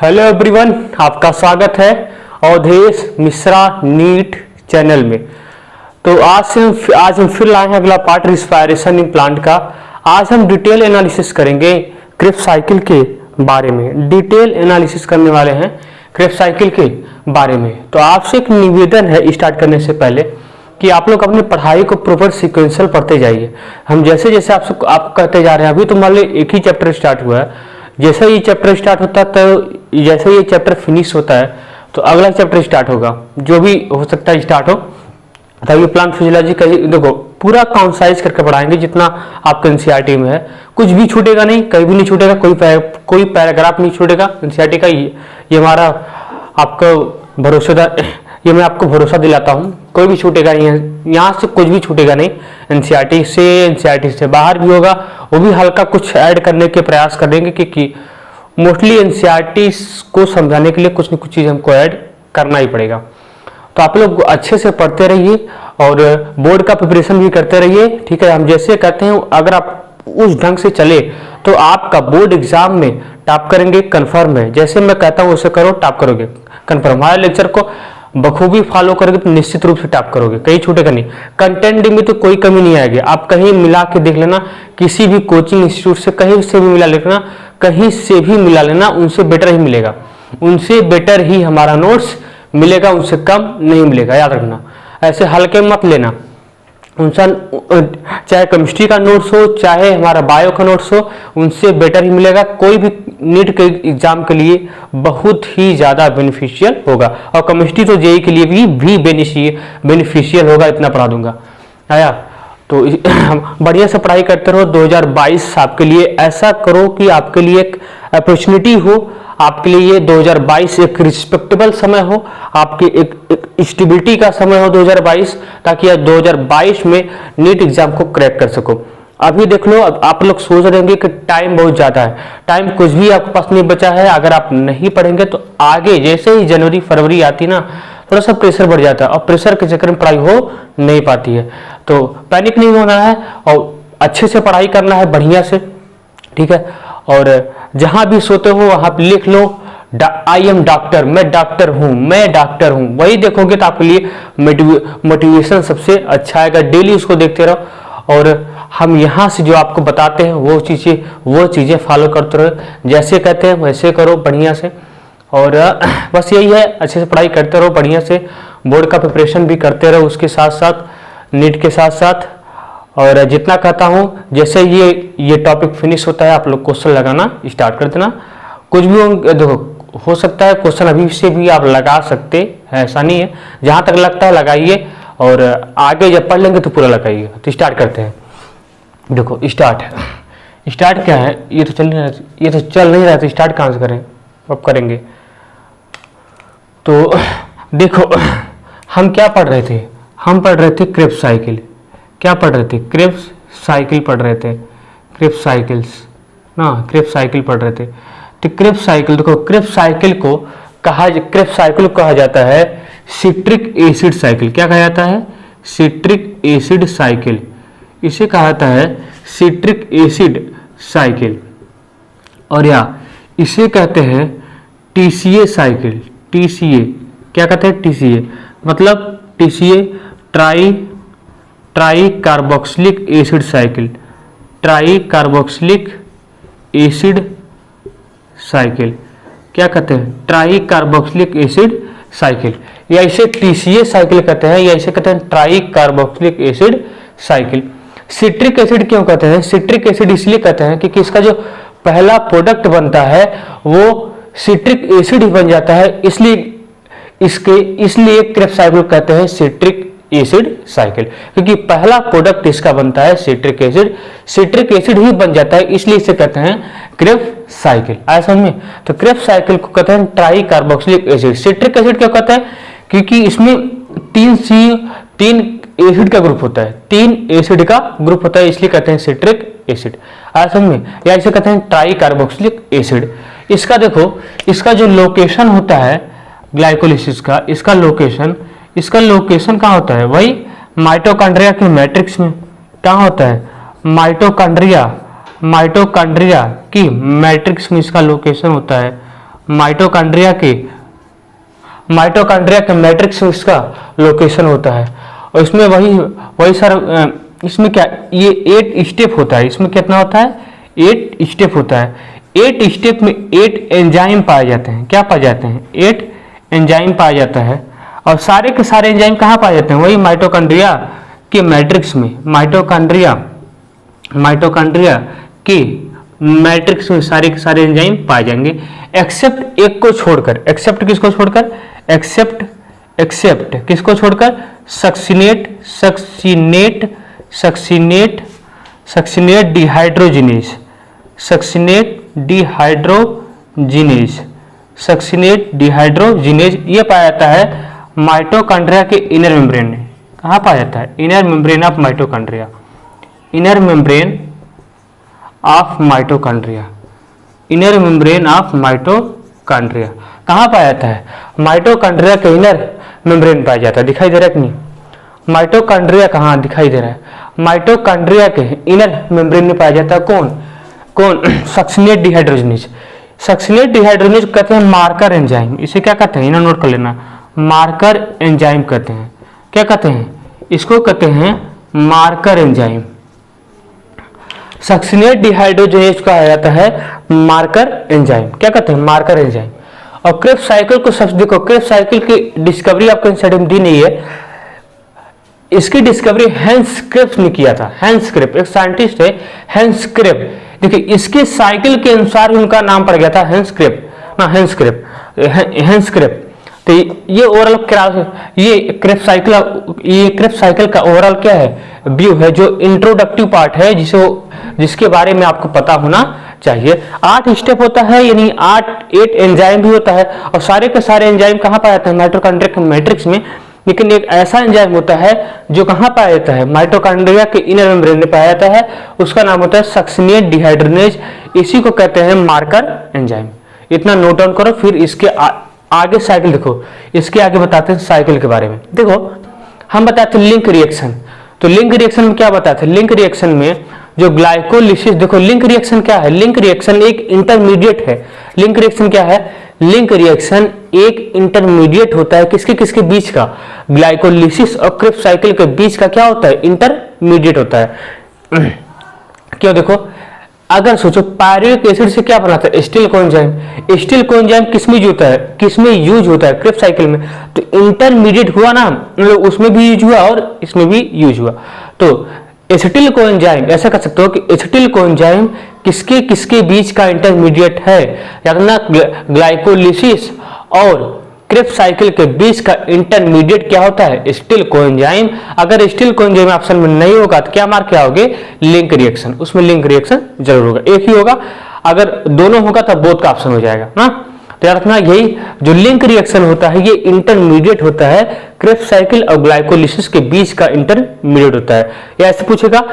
Hello everyone, आपका स्वागत है अवधेश मिश्रा नीट चैनल में। तो आज हम फिर लाए हैं अगला पार्ट रिस्पायरेशन इन प्लांट का। आज हम डिटेल एनालिसिस करेंगे क्रेब्स साइकिल के बारे में। डिटेल एनालिसिस करने वाले हैं क्रेब्स साइकिल के बारे में। तो आपसे एक निवेदन है स्टार्ट करने से पहले कि आप लोग अपनी पढ़ाई को प्रॉपर सीक्वेंशियल पढ़ते जाइए। हम जैसे जैसे आपको कहते जा रहे हैं, अभी तो मान लो एक ही चैप्टर स्टार्ट हुआ है। जैसे ये चैप्टर स्टार्ट होता है तो जैसे ये चैप्टर फिनिश होता है तो अगला चैप्टर स्टार्ट होगा, जो भी हो सकता है स्टार्ट हो। तभी प्लांट फिजियोलॉजी का देखो पूरा काउंसाइज करके पढ़ाएंगे जितना आपके एनसीईआरटी में है। कुछ भी छूटेगा नहीं, कहीं भी नहीं छूटेगा, कोई पैराग्राफ नहीं छूटेगा एनसीईआरटी का। ये हमारा आपको भरोसेदार, ये मैं आपको भरोसा दिलाता हूँ। कोई भी छूटेगा नहीं, यहाँ से कुछ भी छूटेगा नहीं। एनसीईआरटी से बाहर भी होगा, वो भी हल्का कुछ ऐड करने के प्रयास करेंगे क्योंकि मोस्टली एनसीईआरटी को समझाने के लिए कुछ न कुछ चीज़ हमको ऐड करना ही पड़ेगा। तो आप लोग अच्छे से पढ़ते रहिए और बोर्ड का प्रिपरेशन भी करते रहिए, ठीक है। हम जैसे कहते हैं अगर आप उस ढंग से चले तो आपका बोर्ड एग्जाम में टॉप करेंगे, कन्फर्म है। जैसे मैं कहता हूँ उसे करो, टॉप करोगे कन्फर्म। हमारे लेक्चर को बखूबी फॉलो करोगे तो निश्चित रूप से टॉप करोगे, कहीं छूटेगा नहीं। कंटेंट में तो कोई कमी नहीं आएगी। आप कहीं मिला के देख लेना, किसी भी कोचिंग इंस्टीट्यूट से कहीं से भी मिला लेना, कहीं से भी मिला लेना, उनसे बेटर ही मिलेगा। उनसे बेटर ही हमारा नोट्स मिलेगा, उनसे कम नहीं मिलेगा, याद रखना। ऐसे हल्के मत लेना। उनसे चाहे केमिस्ट्री का नोट्स हो, चाहे हमारा बायो का नोट्स हो, उनसे बेटर ही मिलेगा। कोई भी नीट के एग्जाम के लिए बहुत ही ज़्यादा बेनिफिशियल होगा, और केमिस्ट्री तो जेईई के लिए भी बेनिफिशियल होगा, इतना पढ़ा दूंगा। आया तो बढ़िया से पढ़ाई करते रहो। 2022 आपके लिए ऐसा करो कि आपके लिए एक अपॉर्चुनिटी हो, आपके लिए 2022 एक रिस्पेक्टेबल समय हो, आपकी एक स्टेबिलिटी का समय हो 2022, ताकि आप 2022 में नीट एग्जाम को क्रैक कर सको। अभी देख लो, आप लोग सोच रहे होंगे कि टाइम बहुत ज़्यादा है। टाइम कुछ भी आपके पास नहीं बचा है। अगर आप नहीं पढ़ेंगे तो आगे जैसे ही जनवरी फरवरी आती ना, थोड़ा सा प्रेशर बढ़ जाता है और प्रेशर के चक्कर में पढ़ाई हो नहीं पाती है। तो पैनिक नहीं होना है और अच्छे से पढ़ाई करना है, बढ़िया से, ठीक है। और जहां भी सोते हो वहां पे लिख लो आई एम डॉक्टर, मैं डॉक्टर हूं। वही देखोगे तो आपके लिए मोटिवेशन सबसे अच्छा आएगा। डेली उसको देखते रहो और हम यहाँ से जो आपको बताते हैं वो चीज़ें फॉलो करते रहो। जैसे कहते हैं वैसे करो बढ़िया से। और बस यही है, अच्छे से पढ़ाई करते रहो, बढ़िया से बोर्ड का प्रिपरेशन भी करते रहो उसके साथ साथ, नीट के साथ साथ। और जितना कहता हूँ, जैसे ये टॉपिक फिनिश होता है आप लोग क्वेश्चन लगाना स्टार्ट कर देना। कुछ भी देखो, हो सकता है क्वेश्चन अभी से भी आप लगा सकते हैं, ऐसा नहीं है। जहाँ तक लगता है लगाइए और आगे जब पढ़ लेंगे तो पूरा लगाइए। तो स्टार्ट करते हैं। देखो स्टार्ट क्या है, ये तो चल नहीं रहा, तो स्टार्ट कहाँ से करें, अब करेंगे। तो देखो हम क्या पढ़ रहे थे, हम पढ़ रहे थे क्रेब्स साइकिल। क्या पढ़ रहे थे? क्रेब्स साइकिल पढ़ रहे थे, क्रेब्स साइकिल पढ़ रहे थे। तो क्रेब्स साइकिल, देखो क्रेब्स साइकिल को कहा जाता है सिट्रिक एसिड साइकिल। क्या कहा जाता है? Citric acid cycle. इसे कहा जाता है सिट्रिक एसिड साइकिल। और या इसे कहते हैं टीसीए साइकिल। टीसीए क्या कहते हैं? टीसीए मतलब TCA try carboxylic acid cycle. Try carboxylic acid cycle क्या कहते हैं? ट्राई कार्बोक्सिलिक एसिड साइकिल, या इसे टीसीए साइकिल कहते हैं, या इसे कहते हैं try carboxylic acid cycle. Citric acid क्यों कहते हैं? सिट्रिक एसिड इसलिए कहते हैं क्योंकि इसका जो पहला प्रोडक्ट बनता है वो सिट्रिक एसिड ही बन जाता है, इसलिए क्रेब्स साइकिल कहते हैं सिट्रिक एसिड साइकिल, क्योंकि पहला प्रोडक्ट इसका बनता है सिट्रिक एसिड ही बन जाता है, इसलिए इसे कहते हैं क्रेब्स साइकिल। आया समझ में? तो क्रेब्स साइकिल को कहते हैं try carboxylic acid. Citric acid क्यों कहते हैं? क्योंकि इसमें तीन एसिड का ग्रुप होता है, 3 एसिड का ग्रुप होता है, इसलिए कहते हैं सिट्रिक एसिड। आया समझ में? या इसे कहते हैं ट्राई कार्बोक्सिलिक एसिड। इसका देखो, इसका जो लोकेशन होता है ग्लाइकोलिसिस का, इसका लोकेशन कहाँ होता है? वही माइटोकॉन्ड्रिया के मैट्रिक्स में। कहाँ होता है? माइटोकॉन्ड्रिया की मैट्रिक्स में इसका लोकेशन होता है। माइटोकॉन्ड्रिया के मैट्रिक्स में इसका लोकेशन होता है। और इसमें वही सर, इसमें क्या, ये 8 स्टेप होता है। इसमें कितना होता है? 8 स्टेप होता है। 8 स्टेप में 8 एंजाइम पाए जाते हैं। क्या पाए जाते हैं? 8 एंजाइम पाया जाता है। और सारे के सारे एंजाइम कहाँ पाए जाते हैं? वही माइटोकॉन्ड्रिया के मैट्रिक्स में। माइटोकॉन्ड्रिया के मैट्रिक्स में सारे के सारे एंजाइम पाए जाएंगे, एक्सेप्ट एक को छोड़कर। एक्सेप्ट किसको छोड़कर? एक्सेप्ट किसको छोड़कर? सक्सिनेट डिहाइड्रोजिनेज ये पाया जाता है माइटोकॉन्ड्रिया के इनर मेम्ब्रेन में। कहाँ पाया जाता है? Inner membrane of mitochondria. Inner membrane of mitochondria कहाँ पाया जाता है? माइटोकॉन्ड्रिया के इनर मेम्ब्रेन पाया जाता है। दिखाई दे रहा है कि नहीं? माइटोकॉन्ड्रिया कहाँ दिखाई दे रहा है? माइटोकॉन्ड्रिया के इनर मेम्ब्रेन में पाया जाता है। कौन? Succinate dehydrogenase. सक्सिनेट डिहाइड्रोजिनेज कहते हैं मार्कर एंजाइम। इसे क्या कहते हैं? इन्हें नोट कर लेना, मार्कर एंजाइम कहते हैं। क्या कहते हैं? इसको कहते हैं मार्कर एंजाइम। सक्सिनेट डिहाइड्रोजिनेज कहा जाता है मार्कर एंजाइम। क्या कहते हैं? Marker enzyme. और क्रेब्स साइकिल को सब देखो, क्रेब्स साइकिल की डिस्कवरी आपको स्टडी में दी नहीं है। इसकी डिस्कवरी हेंस क्रेब्स ने किया था। हेंस क्रेब्स एक साइंटिस्ट है, हेंस क्रेब्स। देखिए इसके साइकिल के अनुसार उनका नाम पड़ गया था हेंस क्रेब्स। तो ये ओवरऑल ये क्रेब्स साइकिल का ओवरऑल क्या है? व्यू है, जो इंट्रोडक्टिव पार्ट है जिसके बारे में आपको पता होना चाहिए। 8 स्टेप होता है, यानी 8 एंजाइम भी होता है। और सारे के सारे एंजाइम कहाँ पाए जाते हैं? माइटोकॉन्ड्रिया के मैट्रिक्स में। लेकिन एक ऐसा एंजाइम होता है जो कहाँ पाया जाता है? माइटोकॉन्ड्रिया के इनर मेम्ब्रेन में पाया जाता है। उसका नाम होता है सक्सिनेट डिहाइड्रोजिनेज। इसी को कहते हैं मार्कर एंजाइम। इतना नोट डाउन करो। फिर इसके आगे साइकिल देखो, इसके आगे बताते हैं साइकिल के बारे में। देखो हम बताते हैं लिंक रिएक्शन। तो लिंक रिएक्शन में क्या बताते हैं? लिंक रिएक्शन में जो ग्लाइकोलिसिस, देखो लिंक रिएक्शन क्या है? लिंक रिएक्शन एक इंटरमीडिएट है। लिंक रिएक्शन क्या है? लिंक रिएक्शन एक इंटरमीडिएट होता है। किसके बीच का? ग्लाइकोलिसिस और क्रेब्स साइकिल के बीच का क्या होता है? इंटरमीडिएट होता है। क्यों? देखो अगर सोचो पायरुविक एसिड से क्या बनाता है? एसिटिल कोएंजाइम किसमें यूज होता है? क्रेब्स साइकिल में। तो इंटरमीडिएट हुआ ना, मतलब उसमें भी यूज हुआ और इसमें भी यूज हुआ। तो एसिटिल कोएंजाइम, ऐसा कर सकते हो कि एसिटिल कोएंजाइम किसके बीच का इंटरमीडिएट है? या ना ग्लाइकोलिसिस और क्रेब्स साइकिल के बीच का इंटरमीडिएट क्या होता है? Acetyl coenzyme. अगर एसिटिल कोएंजाइम ऑप्शन में नहीं होगा तो क्या मार्क क्या होगे? Link reaction. उसमें लिंक रिएक्शन जरूर होगा, एक ही होगा। अगर दोनों होगा तब बोथ का ऑप्शन हो जाएगा ना। तो याद रखना, यही जो लिंक रिएक्शन होता है ये इंटरमीडिएट होता है। क्रेब्स साइकिल और ग्लाइकोलिसिस के बीच का इंटरमीडिएट होता है। या ऐसे पूछेगा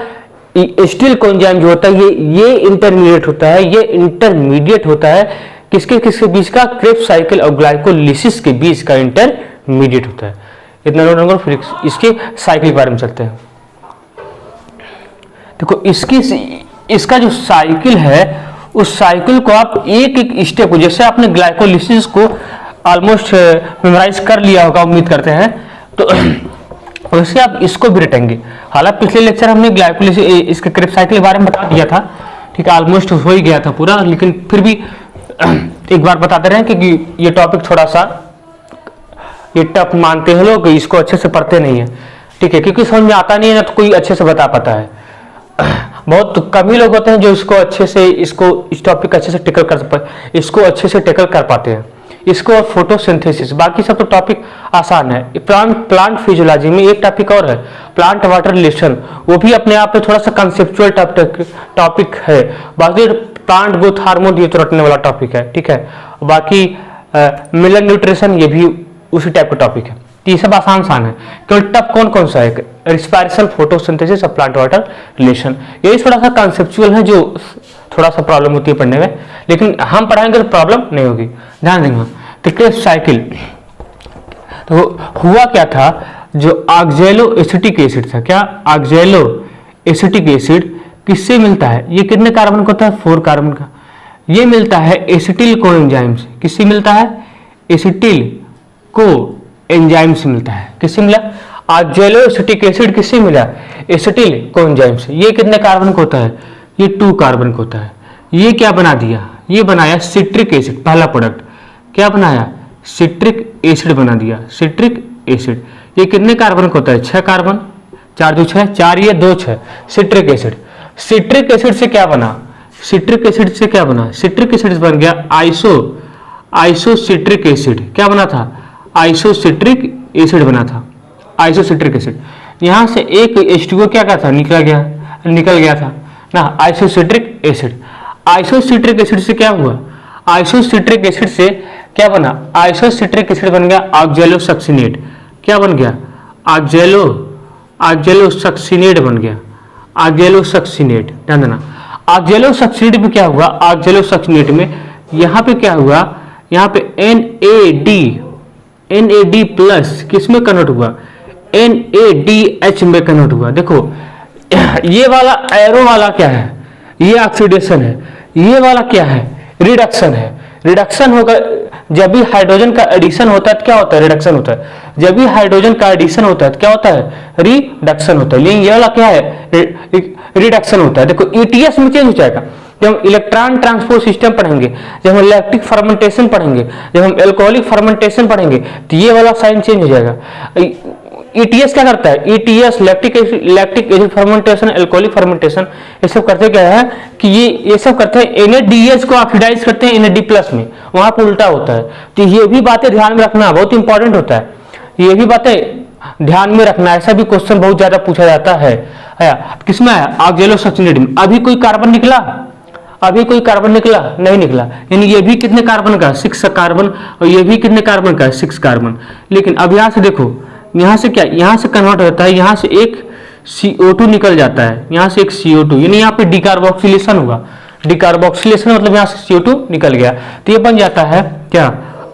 एसिटिल कोएंजाइम जो होता है ये इंटरमीडिएट होता है। ये इंटरमीडिएट होता है किसके बीच का? क्रेब्स साइकिल और ग्लाइकोलिसिस के बीच का इंटरमीडिएट होता है। इतना नोट करो। फिर इसके साइकिल के बारे में चलते हैं। देखो इसका जो साइकिल है उस साइकिल को आप एक स्टेप को, जैसे आपने ग्लाइकोलिसिस को ऑलमोस्ट मेमोराइज कर लिया होगा उम्मीद करते हैं, तो वैसे आप इसको भी रटेंगे। हालांकि पिछले लेक्चर हमने ग्लाइकोलिसिस इसके क्रेब्स साइकिल के बारे में बता दिया था, ठीक है, ऑलमोस्ट हो ही गया था पूरा, लेकिन फिर भी एक बार बताते रहे क्योंकि ये टॉपिक थोड़ा सा ये टफ मानते हैं लोग, इसको अच्छे से पढ़ते नहीं है, ठीक है, क्योंकि समझ में आता नहीं है ना तो कोई अच्छे से बता पाता है। बहुत कम ही लोग होते हैं जो इसको अच्छे से इस टॉपिक अच्छे से टेकल कर पाते हैं इसको। और फोटोसिंथेसिस, बाकी सब तो टॉपिक आसान है। प्लांट फिजियोलॉजी में एक टॉपिक और है, प्लांट वाटर रिलेशन, वो भी अपने आप में थोड़ा सा कंसेप्चुअल टॉपिक है। बाकी प्लांट ग्रोथ हार्मोन ये तो रटने वाला टॉपिक है, ठीक है। बाकी मिनरल न्यूट्रिशन ये भी उसी टाइप का टॉपिक है। ये सब आसान है, केवल टफ कौन सा है? रिस्पायरेशन, फोटोसिंथेसिस और प्लांट वाटर रिलेशन, यही थोड़ा सा कंसेप्चुअल है जो थोड़ा सा प्रॉब्लम होती है पढ़ने में, लेकिन हम पढ़ाएंगे तो प्रॉब्लम नहीं होगी, ध्यान देंगे। तो क्रेब्स साइकिल तो हुआ क्या था, जो ऑक्सैलो एसिटिक एसिड था, क्या ऑक्सैलो एसिटिक एसिड किससे मिलता है? ये कितने कार्बन का होता है? 4 कार्बन का। ये मिलता है एसिटिल को एंजाइम से। किससे मिलता है? एसिटिल को एंजाइम से मिलता है। किससे मिला? ऑक्जेलो एसिटिक एसिड किससे मिला? एसिटिल को एंजाइम से। ये कितने कार्बन का होता है? ये 2 कार्बन का होता है। ये क्या बना दिया? ये बनाया सिट्रिक एसिड। पहला प्रोडक्ट क्या बनाया? सिट्रिक एसिड बना दिया। सिट्रिक एसिड ये कितने कार्बन का होता है? 6 कार्बन। 4 2 6, 4 ये 2 6। Citric acid. सिट्रिक एसिड से क्या बना? सिट्रिक एसिड से क्या बना? सिट्रिक एसिड बन गया आइसोसिट्रिक एसिड। क्या बना था? आइसोसिट्रिक एसिड बना था। आइसोसिट्रिक एसिड यहां से एक H2O क्या था? निकल गया था ना, आइसोसिट्रिक एसिड। आइसोसिट्रिक एसिड से क्या हुआ? आइसोसिट्रिक एसिड से क्या बना? आइसोसिट्रिक एसिड बन गया ऑक्जेलोसक्सिनेट। क्या बन गया? ऑक्जेलोसक्सिनेट बन गया। ऑक्जेलोसक्सिनेट ध्यान देना। ऑक्जेलोसक्सिनेट में क्या हुआ? ऑक्जेलोसक्सिनेट में यहाँ पे क्या हुआ? यहाँ पे NAD प्लस किस में कन्वर्ट हुआ? NADH में कन्वर्ट हुआ। देखो ये वाला एरो वाला क्या है? ये ऑक्सीडेशन है। ये वाला क्या है? रिडक्शन है। रिडक्शन होगा जब भी हाइड्रोजन का एडिशन होता है तो क्या होता है? रिडक्शन होता है। जब भी हाइड्रोजन का एडिशन होता है तो क्या होता है? रिडक्शन होता है। लेकिन ये वाला क्या है? रिडक्शन होता है। देखो ETS में चेंज हो जाएगा जब हम इलेक्ट्रॉन ट्रांसपोर्ट सिस्टम पढ़ेंगे, जब हम लैक्टिक फर्मेंटेशन पढ़ेंगे, जब हम एल्कोहलिक फर्मेंटेशन पढ़ेंगे तो ये वाला साइन चेंज हो जाएगा। ETS क्या करता है? ETS lactic acid fermentation, alcoholic fermentation ये सब करते क्या है कि ये सब करते हैं NADH को ऑक्सीडाइज करते हैं NAD प्लस में, वहां पर उल्टा होता है। तो ये भी बातें ध्यान में रखना बहुत इंपॉर्टेंट होता है। ये भी बातें ध्यान में रखना। ऐसा भी क्वेश्चन बहुत ज्यादा पूछा जाता है। किसमें आया? ऑक्जेलोसक्सिनेट में। अभी कोई कार्बन निकला? अभी कोई कार्बन निकला? नहीं निकला। यानी ये भी कितने कार्बन का? 6 कार्बन। और ये भी कितने कार्बन का? 6 कार्बन। लेकिन अब यहां से देखो, यहां से क्या? यहां से कन्वर्ट होता है, यहां से एक CO2 निकल जाता है, यहां से एक CO2, यानी यहाँ पे डिकार्बोक्सिलेशन हुआ। डिकार्बोक्सिलेशन मतलब यहां से CO2 निकल गया तो ये बन जाता है क्या?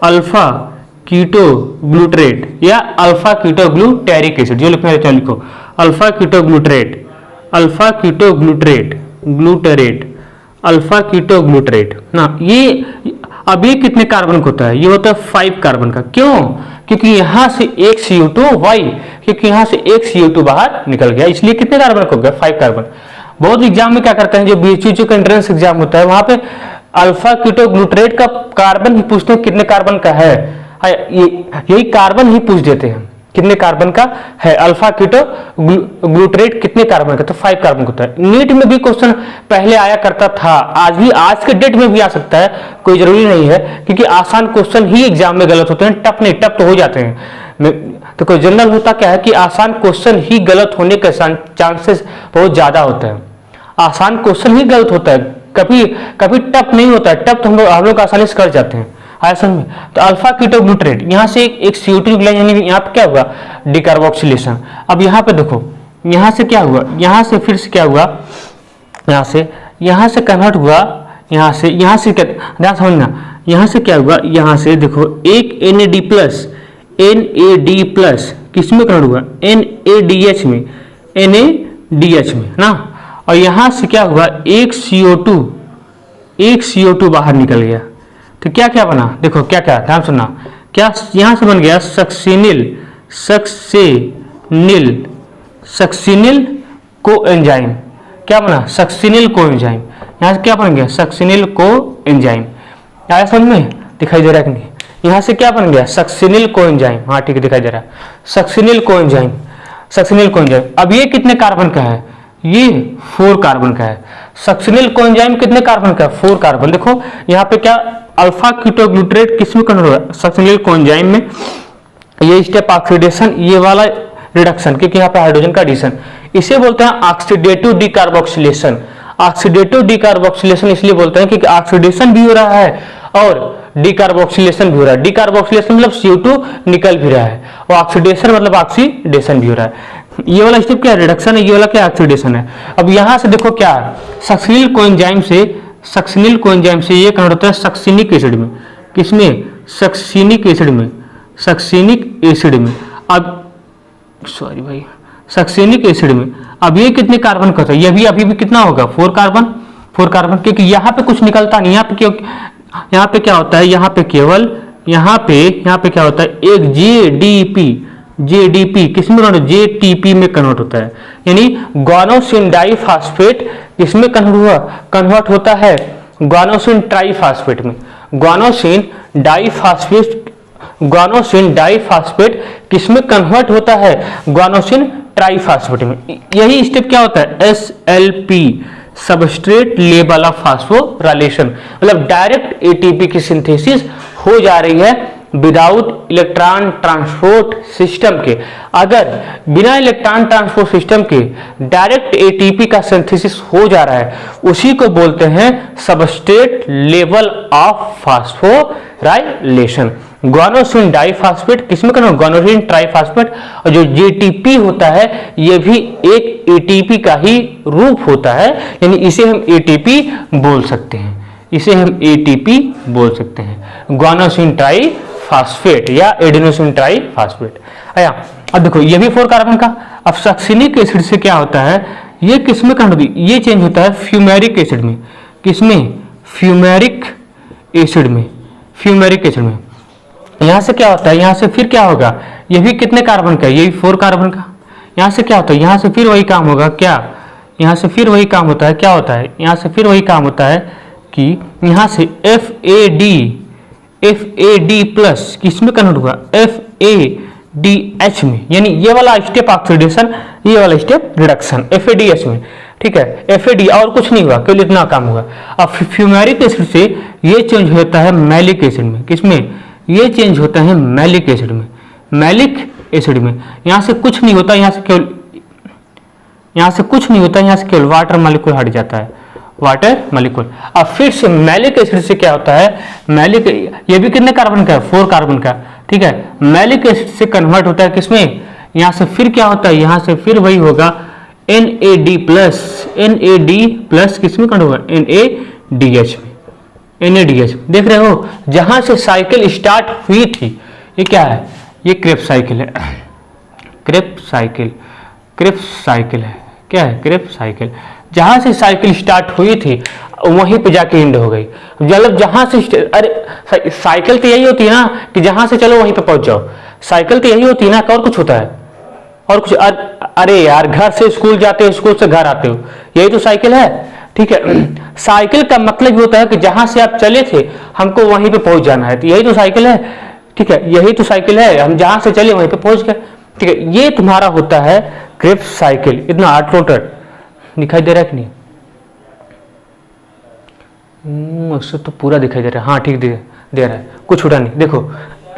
अल्फा कीटोग्लूटरेट या अल्फा कीटोग्लूटेरिक एसिड। जो लिखना है लिखो alpha ketoglutarate, alpha ketoglutarate, glutarate, alpha ketoglutarate ना। ये अब ये कितने कार्बन का होता है? ये होता है 5 कार्बन का। क्यों? क्योंकि यहां से एक CO2 वाई, क्योंकि यहां से एक CO2 बाहर निकल गया, इसलिए कितने कार्बन का हो गया? 5 कार्बन। बहुत एग्जाम में क्या करते हैं, जो BHU का एंट्रेंस एग्जाम होता है वहां पे अल्फा कीटोग्लूटरेट का कार्बन ही पूछते हैं कितने कार्बन का है। यही कार्बन ही पूछ देते हैं कितने कार्बन का है। अल्फा कीटोग्लूटरेट कितने कार्बन का? तो 5 कार्बन का होता है। नीट में भी क्वेश्चन पहले आया करता था, आज के डेट में भी आ सकता है, कोई जरूरी नहीं है, क्योंकि आसान क्वेश्चन ही एग्जाम में गलत होते हैं, टफ नहीं, टफ तो हो जाते हैं। तो कोई जनरल होता क्या है कि आसान क्वेश्चन ही गलत होने के चांसेस बहुत ज्यादा होते हैं। आसान क्वेश्चन ही गलत होता है, कभी कभी टफ नहीं होता है। टफ तो हम लोग आसानी से कर जाते हैं। आयसन में तो अल्फा कीटोग्लूटरेट यहां से एक CO2 निकला, यानी यहाँ पे क्या हुआ? डिकार्बोक्सिलेशन। अब यहाँ पे देखो, यहाँ से क्या हुआ? यहाँ से फिर से क्या हुआ? यहाँ से कन्वर्ट हुआ, यहाँ से क्या ध्यान समझना, यहाँ से क्या हुआ? यहाँ से देखो एक NAD प्लस किसमें कन्वर्ट हुआ? NADH में ना। और यहाँ से क्या हुआ? एक CO2 बाहर निकल गया। तो क्या क्या बना? देखो क्या क्या, ध्यान सुनना। क्या यहां से बन गया? Succinyl coenzyme. क्या बना? Succinyl coenzyme. यहां से क्या बन गया? Succinyl coenzyme. आया समझ में? दिखाई दे रहा है कि नहीं? यहां से क्या बन गया? Succinyl coenzyme. हाँ ठीक है, दिखाई दे रहा है। Succinyl coenzyme. अब ये कितने कार्बन का है? ये 4 कार्बन का है। सक्सिनिल कोएंजाइम कितने कार्बन का? 4 कार्बन। देखो यहाँ पे क्या अल्फा कीटोग्लूटरेट किसमें कन्वर्ट हुआ? सक्सिनिल कोएंजाइम में। ये स्टेप ऑक्सीडेशन, ये वाला रिडक्शन, क्योंकि यहाँ पे हाइड्रोजन का एडिशन, इसे बोलते हैं ऑक्सीडेटिव डिकार्बोक्सिलेशन। ऑक्सीडेटिव डिकार्बोक्सिलेशन इसलिए बोलते हैं क्योंकि ऑक्सीडेशन भी हो रहा है और डिकार्बोक्सिलेशन भी हो रहा है। डिकार्बोक्सिलेशन मतलब CO2 निकल भी रहा है, और ऑक्सीडेशन मतलब ऑक्सीडेशन भी हो रहा है। ये वाला स्टेप क्या? रिडक्शन है। ये वाला क्या? ऑक्सीडेशन है। अब यहां से देखो क्या है? सक्सिनिल कोएंजाइम से ये कन्वर्ट होता है सक्सिनिक एसिड में। किसमें? सक्सिनिक एसिड में। अब सॉरी भाई, सक्सिनिक एसिड में। अब ये कितने कार्बन का होता है? ये भी अभी भी कितना होगा? 4 कार्बन। 4 कार्बन, क्योंकि यहाँ पे कुछ निकलता नहीं, यहाँ पे क्यों, यहाँ पे क्या होता है, यहाँ पे केवल यहाँ पे क्या होता है, एक जेडीपी किसमें कन्वर्ट, जेटीपी में कन्वर्ट होता है, यानी ग्वानोसिन डाइफॉस्फेट किसमें कन्वर्ट होता है, ग्वानोसिन ट्राइफॉस्फेट में। ग्वानोसिन डाइफॉस्फेट किसमें कन्वर्ट होता है, ग्वानोसिन ट्राइफॉस्फेट में। यही स्टेप क्या होता है, SLP, substrate level of phosphorylation, मतलब डायरेक्ट एटीपी की सिंथेसिस हो जा रही है विदाउट इलेक्ट्रॉन ट्रांसपोर्ट सिस्टम के। अगर बिना इलेक्ट्रॉन ट्रांसपोर्ट सिस्टम के डायरेक्ट एटीपी का सिंथेसिस हो जा रहा है, उसी को बोलते हैं substrate level of phosphorylation. Guanosine diphosphate किसमें कन्वर्ट, ग्वानोसिन ट्राइफॉस्फेट, और जो जेटीपी होता है ये भी एक एटीपी का ही रूप होता है, यानी इसे हम एटीपी बोल सकते हैं, इसे हम एटीपी बोल सकते हैं, ग्वानोसिन ट्राइफॉस्फेट या एडेनोसिन ट्राइफॉस्फेट। आया, अब देखो ये भी 4 कार्बन का। अब सक्सिनिक एसिड से क्या होता है, ये किसमें कन्वर्ट, ये चेंज होता है फ्यूमेरिक एसिड में, किसमें, फ्यूमेरिक एसिड में, फ्यूमेरिक एसिड में। यहां से क्या होता है, यहां से फिर क्या होगा, ये भी कितने कार्बन का, ये भी 4 कार्बन का। यहां से क्या होता है, यहां से फिर वही काम होगा, क्या, यहां से फिर वही काम होता है, क्या होता है, यहां से फिर वही काम होता है कि यहां से FAD प्लस किसमें कन्वर्ट हुआ, FADH में, यानी ये वाला स्टेप ऑक्सीडेशन, ये वाला स्टेप रिडक्शन FADH में, ठीक है। FAD और कुछ नहीं हुआ, केवल इतना काम हुआ। अब फ्यूमेरिक एसिड से ये चेंज होता है मैलिक एसिड में, किसमें, ये चेंज होता है मैलिक एसिड में, मैलिक एसिड में। यहां से कुछ नहीं होता, यहां से केवल, यहां से कुछ नहीं होता, यहां से केवल वाटर मॉलिक्यूल हट जाता है, वाटर मॉलिक्यूल। अब फिर से मैलिक एसिड से क्या होता है, मैलिक, ये भी कितने कार्बन का है, 4 कार्बन का, ठीक है। मैलिक एसिड से कन्वर्ट होता है किसमें, यहां से फिर क्या होता है, यहां से फिर वही होगा NAD प्लस किसमें कन्वर्ट होगा, NADH में, NADH। देख रहे हो, जहां से साइकिल स्टार्ट हुई थी, ये क्या है, ये क्रेब्स साइकिल है, क्रेब्स साइकिल है, क्या है, क्रेब्स साइकिल। जहां से साइकिल स्टार्ट हुई थी वहीं पे जाके एंड हो गई। मतलब जहां से, अरे साइकिल तो यही होती है ना कि जहां से चलो वहीं पे पहुंच जाओ, साइकिल तो यही होती है ना, और कुछ होता है, और कुछ, अरे यार घर से स्कूल जाते हो, स्कूल से घर आते हो, यही तो साइकिल है, ठीक है। साइकिल का मतलब होता है कि जहां से आप चले थे हमको वहीं पे पहुंच जाना है, तो यही तो साइकिल है, ठीक है, यही तो साइकिल है, हम जहां से चले वहीं पे पहुंच गए, ठीक है। ये तुम्हारा होता है क्रेब्स साइकिल। इतना आर्ट रोटर दिखाई दे रहा है कि नहीं, उससे तो पूरा दिखाई दे रहा है, हाँ ठीक दे रहा है, कुछ छूटा नहीं। देखो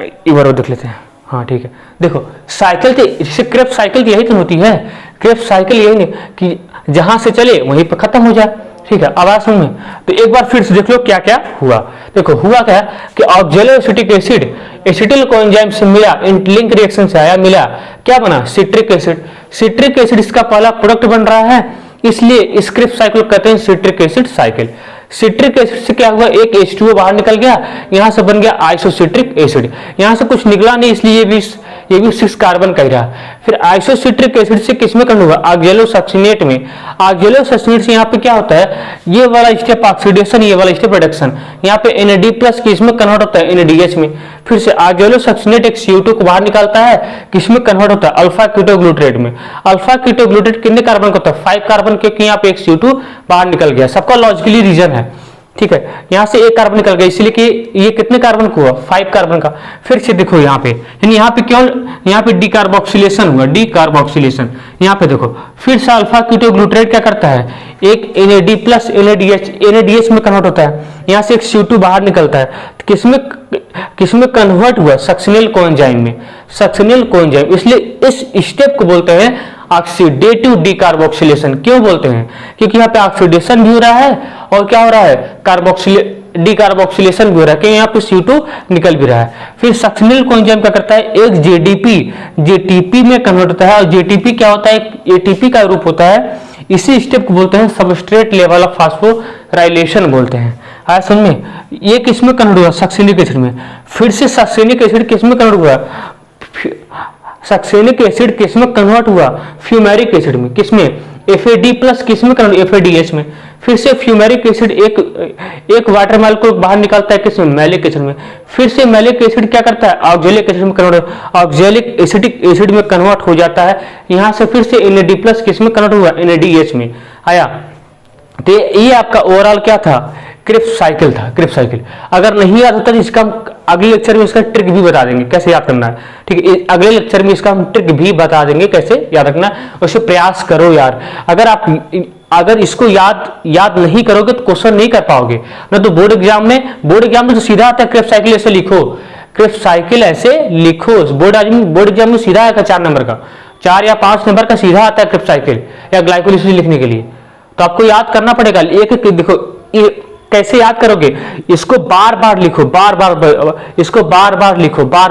एक बार और देख लेते हैं, हाँ ठीक है। देखो साइकिल तो, जैसे क्रेब्स साइकिल की यही तो होती है, क्रेब्स साइकिल यही नहीं कि जहां से चले वहीं पर खत्म हो जाए, ठीक है। आवाज सुन में, तो एक बार फिर से देख लो क्या क्या हुआ। देखो हुआ क्या कि ऑक्जेलोएसिटिक एसिड एसिटिल कोएंजाइम से मिला, इंटरलिंक रिएक्शन से आया, मिला, क्या बना, सिट्रिक एसिड। सिट्रिक एसिड इसका पहला प्रोडक्ट बन रहा है, इसलिए इस क्रेब्स साइकिल कहते हैं citric acid cycle. Citric acid से क्या हुआ, एक H2O बाहर निकल गया, यहां से बन गया आइसोसिट्रिक एसिड, यहां से कुछ निकला नहीं, इसलिए ये भी 6 कार्बन का ही रहा। फिर आइसोसिट्रिक एसिड से किसमें कन्वर्ट हुआ, ऑक्जेलोसक्सिनेट में। ऑक्जेलोसक्सिनेट से यहाँ पे क्या होता है, ये वाला स्टेप ऑक्सीडेशन, ये वाला स्टेप रिडक्शन, यहाँ पे NAD प्लस किसमें कन्वर्ट होता है, NADH में। फिर से ऑक्जेलोसक्सिनेट एक CO2 को बाहर निकालता है, किसमें कन्वर्ट होता है, अल्फा कीटोग्लूटारेट में। अल्फा कीटोग्लूटारेट कितने कार्बन का होता है, 5 कार्बन, क्योंकि यहाँ पे एक CO2 बाहर निकल गया, सबका लॉजिकली रीजन है, ठीक है। यहां से 1 कार्बन निकल गया, इसलिए कि ये कितने कार्बन को हुआ, 5 कार्बन का। फिर से देखो यहाँ पे, यानी यहाँ पे क्यों, यहाँ पे डीकार्बोक्सिलेशन हुआ, डीकार्बोक्सिलेशन। यहाँ पे देखो फिर से अल्फा कीटोग्लूटारेट क्या करता है, एक NAD प्लस NADH में कन्वर्ट होता है, यहाँ से एक CO2 बाहर निकलता है, किसमें कन्वर्ट हुआ, सक्सिनिल कोएंजाइम में, सक्सिनिल कोएंजाइम। इसलिए इस स्टेप को बोलते हैं ऑक्सीडेटिव डीकार्बोक्सिलेशन। क्यों बोलते हैं, क्योंकि यहाँ पे ऑक्सीडेशन भी हो रहा है और क्या हो रहा है, डीकार्बोक्सिलेशन भी हो रहा है, क्योंकि यहाँ पे CO2 निकल भी रहा है। फिर सक्सिनिल कोएंजाइम क्या करता है, एक जेटीपी में कन्वर्ट होता है, और जेटीपी क्या होता है, एटीपी का रूप होता है। इसी स्टेप को बोलते हैं सबस्ट्रेट लेवल ऑफ फास्फोराइलेशन बोलते हैं। आया समझ में, ये किसमें कन्वर्ट हुआ, सक्सिनिक एसिड में। फिर से सक्सिनिक एसिड किसमें कन्वर्ट हुआ, सक्सिनिक एसिड किसमें कन्वर्ट हुआ, फ्यूमेरिक एसिड में, किसमें, FAD प्लस किसमें कन्वर्ट, FADH में। फिर से फ्यूमेरिक एसिड एक वाटर मॉलिक्यूल बाहर निकालता है किसमें, मैलिक एसिड में। फिर से मैलिक एसिड क्या करता है, ऑक्जेलिक एसिड में कन्वर्ट, ऑक्जेलिक एसिटिक एसिड में कन्वर्ट हो जाता है। यहां से फिर से NAD+ किसमें कन्वर्ट हुआ, NADH में आया। तो ये आपका ओवरऑल क्या था, क्रिप्स साइकिल था, क्रिप्स साइकिल। अगर नहीं याद होता तो इसका हम अगले लेक्चर में इसका ट्रिक भी बता देंगे कैसे याद करना है, ठीक है। अगले लेक्चर में इसका हम ट्रिक भी बता देंगे कैसे याद रखना, उसे प्रयास करो यार। अगर इसको याद नहीं करोगे तो क्वेश्चन नहीं कर पाओगे ना। तो बोर्ड एग्जाम में तो सीधा आता है क्रिप्स साइकिल ऐसे लिखो, क्रिप्स साइकिल ऐसे लिखो। बोर्ड एग्जाम में सीधा आएगा 4 नंबर का, 4 या 5 नंबर का सीधा आता है क्रिप्स साइकिल या ग्लाइकोलिसिस लिखने के लिए। तो आपको याद करना पड़ेगा। एक देखो कैसे याद करोगे, इसको बार बार लिखो, इसको बार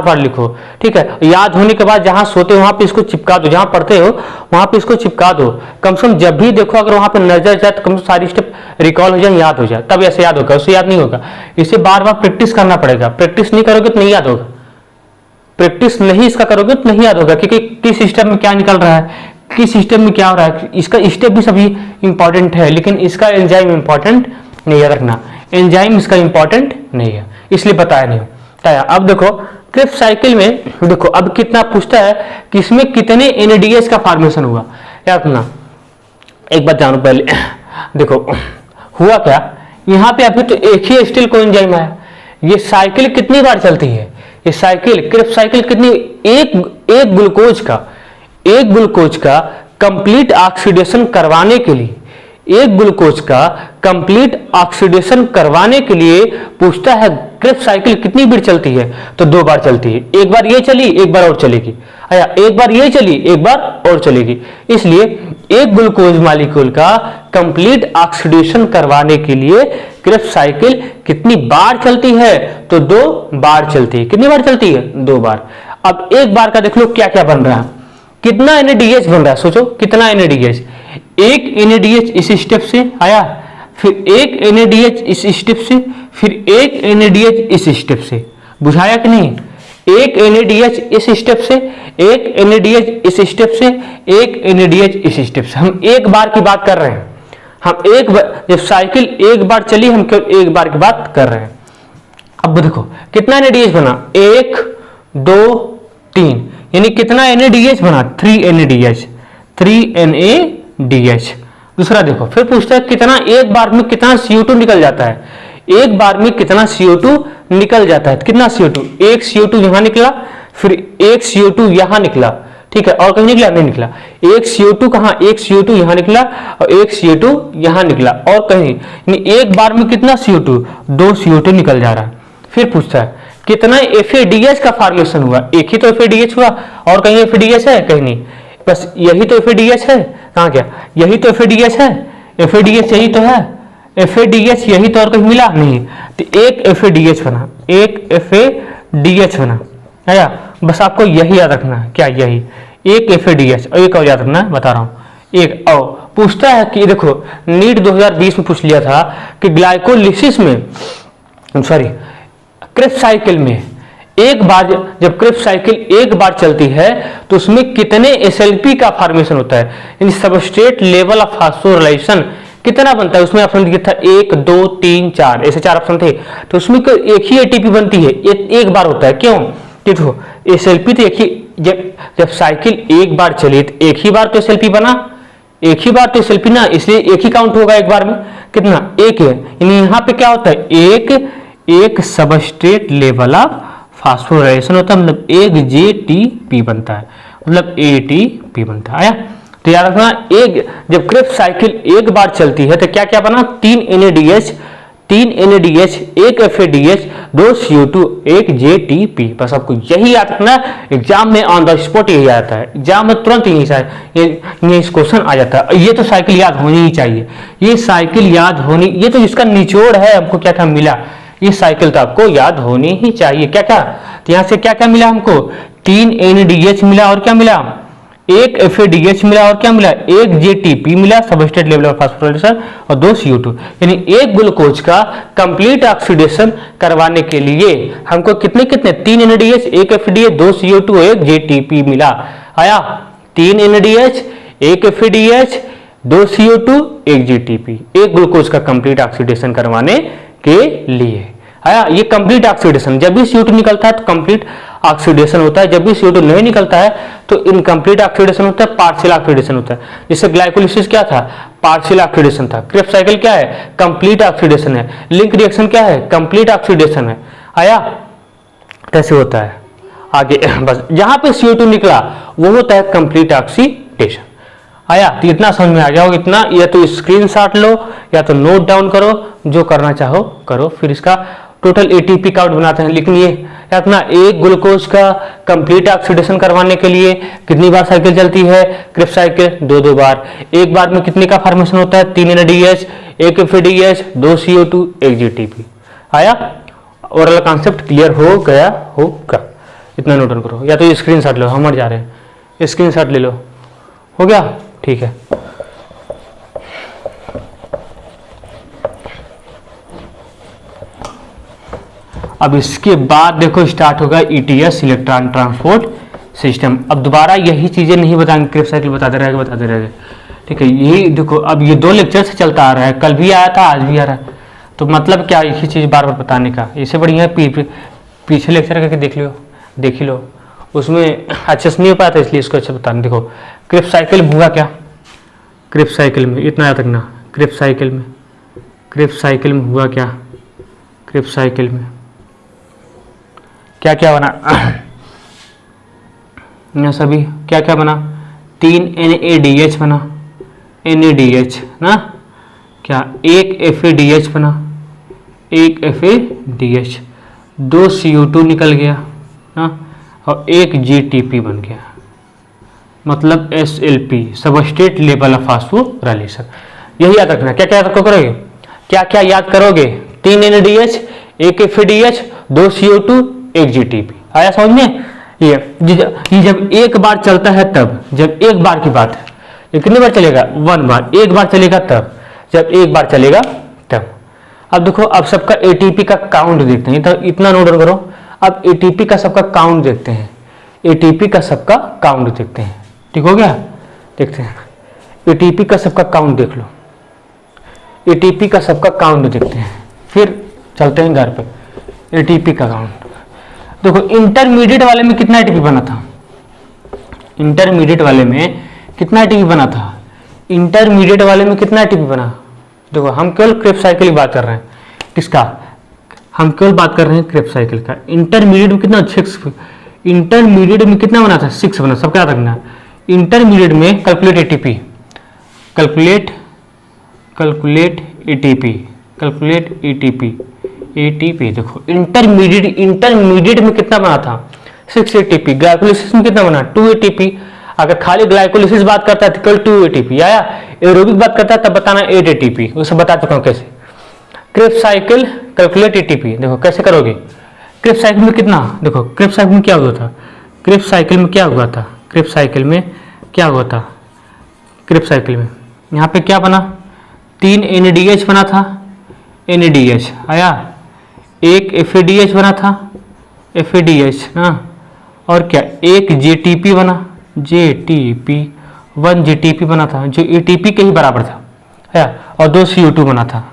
बार लिखो, ठीक है। याद होने के बाद जहां सोते हो वहां पे इसको चिपका दो, जहां पढ़ते हो वहां पे इसको चिपका दो। कम से कम जब भी देखो अगर वहां पे नजर जाए तो कम से कम सारी स्टेप रिकॉल हो जाए, याद हो जाए, तब ऐसे याद होगा, उससे याद नहीं होगा। इसे बार बार प्रैक्टिस करना पड़ेगा। प्रैक्टिस नहीं करोगे तो नहीं याद होगा, प्रैक्टिस नहीं इसका करोगे तो नहीं याद होगा, क्योंकि किस सिस्टम में क्या निकल रहा है, किस सिस्टम में क्या हो रहा है। इसका स्टेप भी सभी इंपॉर्टेंट है, लेकिन इसका एंजाइम इंपॉर्टेंट नहीं है, रखना एंजाइम इसका इंपॉर्टेंट नहीं है, इसलिए बताया नहीं बताया। अब देखो क्रिप्स साइकिल में देखो अब कितना पूछता है कि इसमें कितने NADH का फॉर्मेशन हुआ। याद रखना, एक बात जानो पहले देखो हुआ क्या, यहाँ पे अभी तो एक ही स्टील कोएंजाइम है। ये साइकिल कितनी बार चलती है, ये साइकिल क्रिप्स साइकिल कितनी, एक ग्लूकोज का कंप्लीट ऑक्सीडेशन करवाने के लिए, एक ग्लूकोज का कंप्लीट ऑक्सीडेशन करवाने के लिए पूछता है क्रिप्स साइकिल कितनी बार चलती है, तो 2 बार चलती है। एक बार ये चली, एक बार और चलेगी, आया, एक बार ये चली, एक बार और चलेगी। इसलिए एक ग्लूकोज मॉलिक्यूल का कंप्लीट ऑक्सीडेशन करवाने के लिए क्रिप्स साइकिल कितनी बार चलती है, तो 2 बार चलती है। कितनी बार चलती है, 2 बार। अब एक बार का देख लो क्या क्या बन रहा है, कितना NADH बन रहा है, सोचो कितना NADH। एक NADH इस स्टेप से आया, फिर एक NADH इस स्टेप से, फिर एक NADH इस स्टेप से, बुझाया कि नहीं। एक NADH इस स्टेप से, एक NADH इस स्टेप से, एक NADH इस स्टेप से। हम एक बार की बात कर रहे हैं, हम एक बार, जब साइकिल एक बार चली हम केवल एक बार की बात कर रहे हैं। अब देखो कितना NADH बना, 1 2 3, यानी कितना NADH बना, 3 NADH। दूसरा देखो फिर पूछता है कितना, एक बार में कितना CO2 निकल जाता है, एक बार में कितना CO2 निकल जाता है, कितना CO2, एक CO2 यहां निकला, फिर एक CO2 यहां निकला, ठीक है, और कहीं निकला नहीं निकला। एक CO2 कहां, एक CO2 यहां निकला और एक CO2 यहां निकला, और कहीं नहीं। एक बार में कितना CO2, 2 CO2 निकल जा रहा है। फिर पूछता है कितना FADH का फॉर्मेशन हुआ, एक ही तो FADH हुआ, और कहीं FADH है, कहीं नहीं, बस यही तो FADH है। कहां क्या, यही तो FADH है, FADH यही तो है, FADH यही तो, और कहीं मिला नहीं। तो एक FADH बना, एक FADH बना, आया। बस आपको यही याद रखना है, क्या, यही एक FADH। और एक और याद रखना है, बता रहा हूं, एक और पूछता है कि देखो नीट 2020 में पूछ लिया था कि ग्लाइकोलिसिस में, सॉरी क्रिप्स साइकिल में एक बार, जब क्रिप्स साइकिल एक बार चलती है तो उसमें कितने SLP का फॉर्मेशन होता है, यानी सबस्ट्रेट लेवल ऑफ फॉस्फोराइलेशन कितना बनता है। उसमें ऑप्शन दिया था 1 2 3 4, ऐसे 4 ऑप्शन थे। तो उसमें एक ही ATP बनती है, एक बार होता है। क्यों, देखो SLP तो एक ही, जब साइकिल एक बार चली तो एक ही बार तो SLP बना, एक ही बार तो SLP ना, इसलिए एक ही काउंट होगा एक बार में, कितना, एक है। यानी यहाँ पे क्या होता है, एक सबस्ट्रेट लेवल ऑफ फास्फोराइलेशन होता है, मतलब एक JTP बनता है, मतलब ATP बनता है। आया, तो याद रखना, एक जब क्रिप्स साइकिल एक बार चलती है तो क्या क्या बना, 3 NADH, एक FADH, 2 CO2, एक JTP। बस आपको यही याद रखना, एग्जाम में ऑन द स्पॉट यही आता है, एग्जाम में तुरंत यही क्वेश्चन आ जाता है। ये तो साइकिल याद होनी ही चाहिए, ये साइकिल याद होनी, ये तो जिसका निचोड़ है हमको क्या क्या मिला, ये साइकिल तो आपको याद होनी ही चाहिए। क्या क्या, तो यहां से क्या क्या मिला हमको, 3 NADH मिला, और क्या मिला, एक FADH मिला, और क्या मिला, एक JTP मिला, सबस्ट्रेट लेवल ऑफ फास्फोराइलेशन, और 2 CO2। यानी एक ग्लूकोज का कंप्लीट ऑक्सीडेशन करवाने के लिए हमको कितने 3 NADH, एक FADH, 2 CO2, एक JTP मिला। आया, 3 NADH, एक FADH, 2 CO2 1 GTP, एक ग्लूकोज का कंप्लीट ऑक्सीडेशन करवाने के लिए। आया, ये कंप्लीट ऑक्सीडेशन, जब भी CO2 निकलता है तो कंप्लीट ऑक्सीडेशन होता है, जब भी CO2 नहीं निकलता है तो इनकम्प्लीट ऑक्सीडेशन होता है, पार्शियल ऑक्सीडेशन होता है। जैसे ग्लाइकोलिसिस क्या था, पार्शियल ऑक्सीडेशन था। क्रेब्स साइकिल क्या है, कंप्लीट ऑक्सीडेशन है। लिंक रिएक्शन क्या है, कंप्लीट ऑक्सीडेशन है। आया, कैसे होता है आगे बस जहां पे CO2 निकला वो होता है कंप्लीट ऑक्सीडेशन। आया, तो इतना समझ में आ गया हो, इतना या तो स्क्रीनशॉट लो या तो नोट डाउन करो, जो करना चाहो करो। फिर इसका टोटल ATP काउंट बनाते हैं, लेकिन ये अपना एक ग्लूकोज का कंप्लीट ऑक्सीडेशन करवाने के लिए कितनी बार साइकिल चलती है, क्रेब्स साइकिल 2-2 बार। एक बार में कितने का फॉर्मेशन होता है, 3 NADH, 1 FADH, 2 CO2 1 GTP। आया, ओरल कॉन्सेप्ट क्लियर हो गया होगा, इतना नोट डाउन करो, या तो स्क्रीनशॉट लो, हम मर जा रहे हैं, स्क्रीनशॉट ले लो, हो गया, ठीक है। अब इसके बाद देखो स्टार्ट होगा ETS, इलेक्ट्रॉन ट्रांसपोर्ट सिस्टम। अब दोबारा यही चीजें नहीं बताएंगे, क्रेब्स साइकिल बताते रहेंगे, ठीक है। यही देखो, अब ये 2 लेक्चर से चलता आ रहा है, कल भी आया था आज भी आ रहा है, तो मतलब क्या, यही चीज बार बार बताने का, इससे बढ़िया है पीछे लेक्चर करके देख ही लो, उसमें अच्छे से नहीं हो पाया था, इसलिए इसको अच्छे बताने। देखो क्रेब्स साइकिल में हुआ क्या, क्रेब्स साइकिल में इतना याद रखना, क्रेब्स साइकिल में हुआ क्या, क्रेब्स साइकिल में क्या क्या बना यहाँ सभी क्या क्या बना, 3 NADH बना, NADH ना, क्या 1 FADH बना, 1 FADH, 2 CO2 निकल गया ना, और 1 GTP बन गया, मतलब SLP, substrate level of phosphorylation. यही याद रखना। क्या क्या करोगे, क्या क्या याद करोगे, 3 NADH, 1 FADH, 2 CO2 1 GTP। आया समझ में? ये जब एक बार चलता है तब, जब एक बार की बात है, ये कितनी बार चलेगा, 1 बार, एक बार चलेगा तब, जब एक बार चलेगा तब। अब देखो, अब सबका ATP का काउंट देखते हैं, तो इतना नोट करो। अब ATP का सबका काउंट देखते हैं, ATP का सबका काउंट देखते हैं, ठीक हो गया, देखते हैं ATP का सबका काउंट देख लो, ATP का सबका काउंट देखते हैं, फिर चलते हैं घर पे। ATP का काउंट देखो, इंटरमीडिएट वाले में कितना ATP बना था, इंटरमीडिएट वाले में कितना ATP बना था, इंटरमीडिएट वाले में कितना ATP बना। देखो हम केवल क्रेब्स साइकिल की बात कर रहे हैं, किसका, हम केवल बात कर रहे हैं क्रेब्स साइकिल का। इंटरमीडिएट में कितना, 6, इंटरमीडिएट में कितना बना था, 6 बना, सबका याद रखना। इंटरमीडिएट में कैलकुलेट ATP, कैलकुलेट ATP देखो, इंटरमीडिएट में कितना बना था, 6 ATP। ग्लाइकोलिसिस में कितना बना, 2 ATP। अगर खाली ग्लाइकोलिसिस बात करता है तो केवल 2 ATP आया, एरोबिक बात करता है तब बताना 8 ATP, उसे बता चुका हूं कैसे। क्रेब्स साइकिल कैलकुलेट ATP देखो कैसे करोगे। क्रेब्स साइकिल में कितना, देखो क्रेब्स साइकिल में क्या हुआ था, क्रेब्स साइकिल में क्या हुआ था, क्रेब्स साइकिल में क्या हुआ था, क्रेब्स साइकिल में यहाँ पे क्या बना, 3 NADH बना था, NADH आया, 1 FADH बना था, FADH ना, और क्या 1 JTP बना, JTP 1 JTP बना था जो ATP के ही बराबर था, है, और 2 CO2 बना था,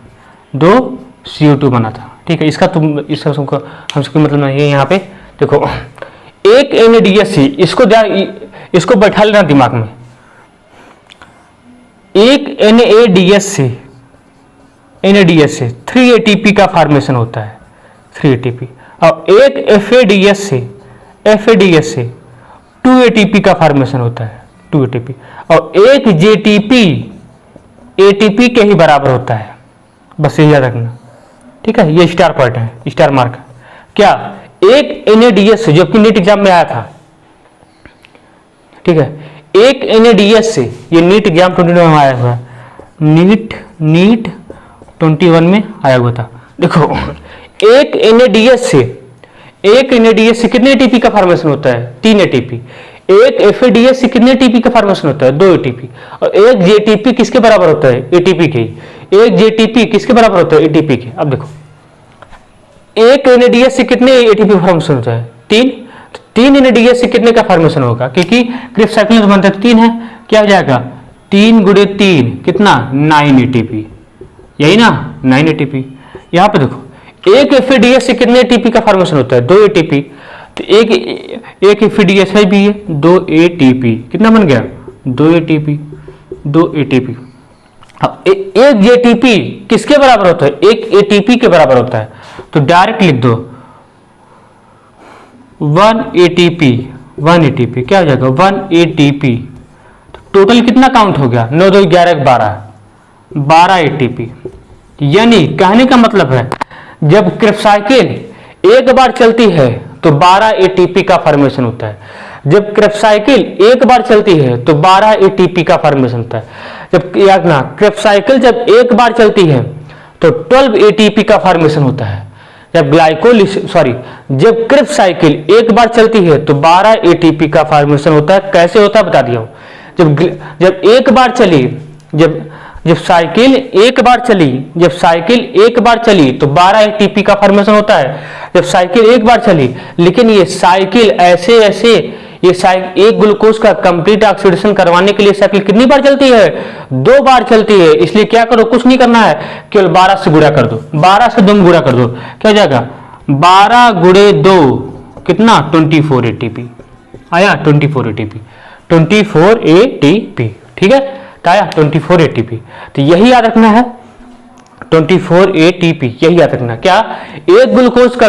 2 CO2 बना था, ठीक है। इसका तुम इसका हमको मतलब नहीं है। यहाँ पे देखो 1 NADH, इसको बैठा लेना दिमाग में, 1 NADH से 3 ATP का फॉर्मेशन होता है, 3 ATP, और 1 FADH से 2 ATP का फॉर्मेशन होता है, 2 ATP, और 1 JTP ATP के ही बराबर होता है, बस ये याद रखना, ठीक है। ये स्टार पॉइंट है, स्टार मार्क। क्या 1 NADH से, जो कि नीट एग्जाम में आया था, ठीक है, 1 NADH से, ये नीट एग्जाम 21 में आया हुआ, नीट 21 में आया हुआ था। देखो 1 NADH से कितने ATP का फॉर्मेशन होता है, 3 ATP। 1 FADH से कितने ATP का फॉर्मेशन होता है, 2 ATP, और 1 JTP किसके बराबर होता है, ATP के ही। 1 JTP किसके बराबर होता है, ATP के। अब देखो 1 NADH से कितने ATP फॉर्मेशन होता है, 3, 3 NADH से कितने का फॉर्मेशन होगा, क्योंकि क्रेब्स साइकिल में बनता है 3 है, क्या हो जाएगा 3 गुणे 3 कितना 9 एटीपी, यही ना 9 एटीपी। यहाँ पे देखो एक एफएडीएस से कितने एटीपी का फॉर्मेशन होता है 2 एटीपी, तो एक एफएडीएस है भी है 2 एटीपी, कितना बन गया 2 एटीपी 2 एटीपी। अब एक एटीपी किसके बराबर होता है, एक एटीपी के बराबर होता है, तो डायरेक्ट लिख दो 1 एटीपी 1 एटीपी क्या हो जाएगा 1 एटीपी। तो टोटल कितना काउंट हो गया 9 2 11 12 एटीपी। यानी कहने का मतलब है जब क्रेब्स साइकिल एक बार चलती है तो 12 एटीपी का फॉर्मेशन होता है। जब क्रेब्स साइकिल एक बार चलती है तो 12 एटीपी का फॉर्मेशन होता है। जब याद ना क्रेब्स साइकिल जब एक बार चलती है तो 12 एटीपी का फॉर्मेशन होता है। जब जब क्रेब्स साइकिल एक बार चलती है तो 12 एटीपी का फॉर्मेशन होता है। कैसे होता है बता दिया हूं। जब एक बार चली जब साइकिल एक बार चली तो 12 एटीपी का फॉर्मेशन होता है। जब साइकिल एक बार चली, लेकिन ये साइकिल ऐसे एक ग्लूकोज का कंप्लीट ऑक्सीडेशन करवाने के लिए साइकिल कितनी बार चलती है 2 बार चलती है। इसलिए क्या करो कुछ नहीं करना है, केवल 12 से गुणा कर दो, 12 से 2 गुणा कर दो, क्या हो जाएगा 12 गुणे 2 कितना 24 एटीपी आया 24 एटीपी ठीक है, तो आया 24 एटीपी। तो यही याद रखना है 24 एटीपी, यही याद रखना। क्या एक ग्लूकोज का